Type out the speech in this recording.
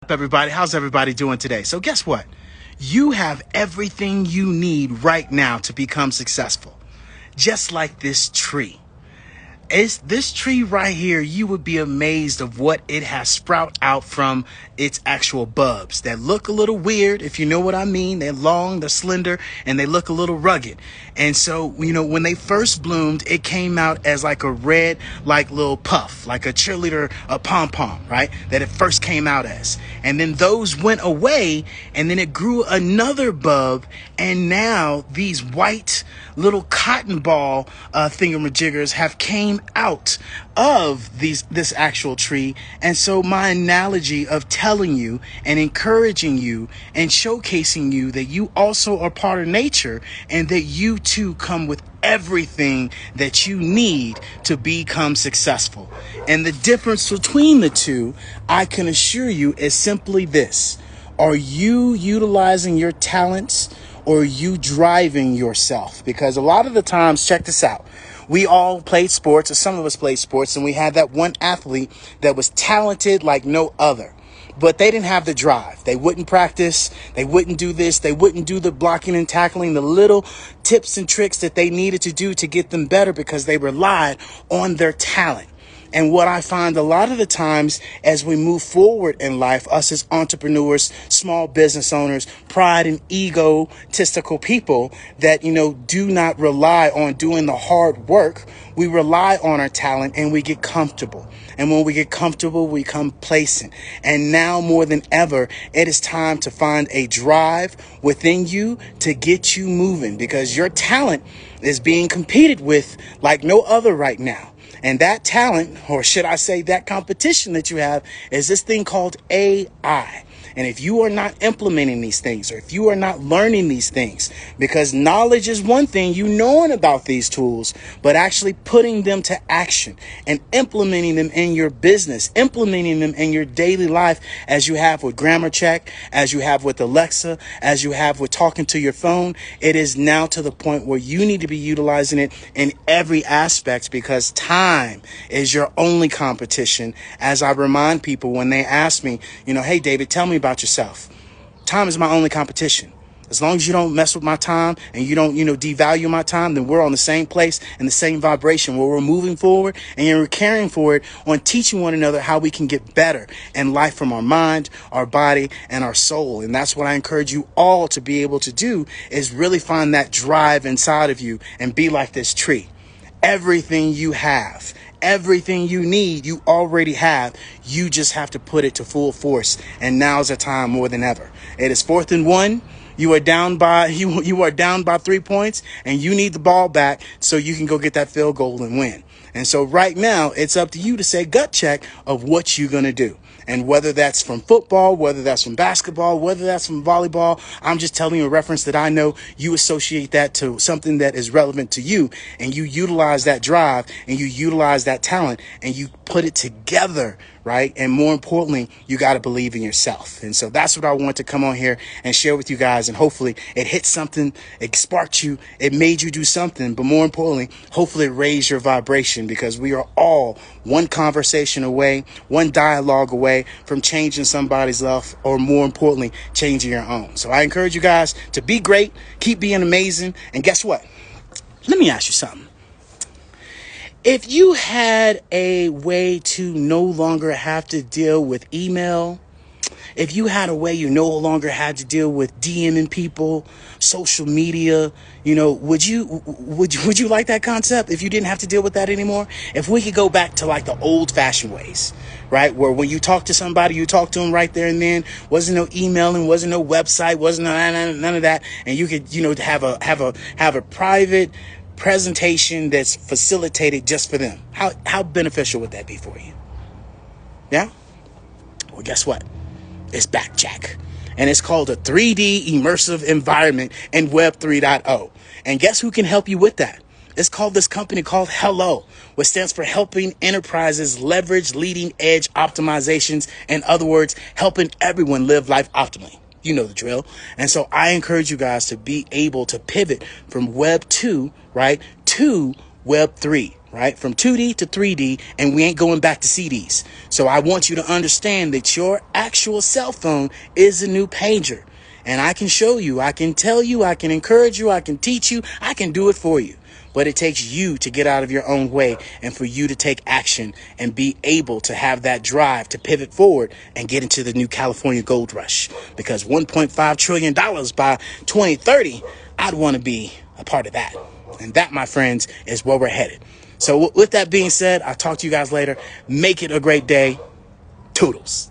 up, everybody? How's everybody doing today? So guess what? You have everything you need right now to become successful. Just like this tree. It's this tree right here. You would be amazed of what it has sprout out from its actual bulbs that look a little weird, if you know what I mean. They're long, they're slender, and they look a little rugged. And so, when they first bloomed, it came out as like a red, like little puff, like a cheerleader, a pom-pom, right? That it first came out as. And then those went away, and then it grew another bulb, and now these white little cotton ball thingamajiggers have came out of this actual tree. And so my analogy of telling you and encouraging you and showcasing you that you also are part of nature and that you too come with everything that you need to become successful. And the difference between the two, I can assure you, is simply this: are you utilizing your talents, or are you driving yourself? Because a lot of the times, check this out, we all played sports, or some of us played sports, and we had that one athlete that was talented like no other. But they didn't have the drive. They wouldn't practice. They wouldn't do this. They wouldn't do the blocking and tackling, the little tips and tricks that they needed to do to get them better, because they relied on their talent. And what I find a lot of the times as we move forward in life, us as entrepreneurs, small business owners, pride and egotistical people that, do not rely on doing the hard work. We rely on our talent and we get comfortable. And when we get comfortable, we become complacent. And now more than ever, it is time to find a drive within you to get you moving, because your talent is being competed with like no other right now. And that talent, or should I say that competition that you have, is this thing called AI. And if you are not implementing these things, or if you are not learning these things, because knowledge is one thing, you knowing about these tools, but actually putting them to action and implementing them in your business, implementing them in your daily life, as you have with Grammar Check, as you have with Alexa, as you have with talking to your phone, it is now to the point where you need to be utilizing it in every aspect, because time is your only competition. As I remind people when they ask me, hey, David, tell me about yourself. Time is my only competition. As long as you don't mess with my time and you don't, devalue my time, then we're on the same place and the same vibration where we're moving forward, and you're caring for it on teaching one another how we can get better in life from our mind, our body, and our soul. And that's what I encourage you all to be able to do, is really find that drive inside of you and be like this tree. Everything you have, everything you need, you already have. You just have to put it to full force. And now's the time more than ever. It is 4th and 1. You are down by you are down by 3 points, and you need the ball back so you can go get that field goal and win. And so right now, it's up to you to say gut check of what you're going to do. And whether that's from football, whether that's from basketball, whether that's from volleyball, I'm just telling you a reference that I know. You associate that to something that is relevant to you, and you utilize that drive and you utilize that talent and you put it together, right? And more importantly, you got to believe in yourself. And so that's what I want to come on here and share with you guys. And hopefully it hit something, it sparked you, it made you do something. But more importantly, hopefully it raised your vibration, because we are all one conversation away, one dialogue away from changing somebody's life, or more importantly, changing your own. So I encourage you guys to be great, keep being amazing. And guess what? Let me ask you something. If you had a way to no longer have to deal with email, if you had a way you no longer had to deal with DMing people, social media, would you like that concept if you didn't have to deal with that anymore? If we could go back to like the old fashioned ways, right? Where when you talk to somebody, you talk to them right there and then, wasn't no emailing, wasn't no website, wasn't none of that. And you could, have a private presentation that's facilitated just for them. How beneficial would that be for you? Yeah? Well, guess what? It's back, Jack. And it's called a 3D immersive environment in Web 3.0. And guess who can help you with that? It's called this company called HELLO, which stands for Helping Enterprises Leverage Leading Edge Optimizations. In other words, helping everyone live life optimally. You know the drill. And so I encourage you guys to be able to pivot from Web 2, right, to Web 3. right? From 2D to 3D, and we ain't going back to CDs. So I want you to understand that your actual cell phone is a new pager. And I can show you, I can tell you, I can encourage you, I can teach you, I can do it for you. But it takes you to get out of your own way and for you to take action and be able to have that drive to pivot forward and get into the new California gold rush. Because $1.5 trillion by 2030, I'd want to be a part of that. And that, my friends, is where we're headed. So with that being said, I'll talk to you guys later. Make it a great day. Toodles.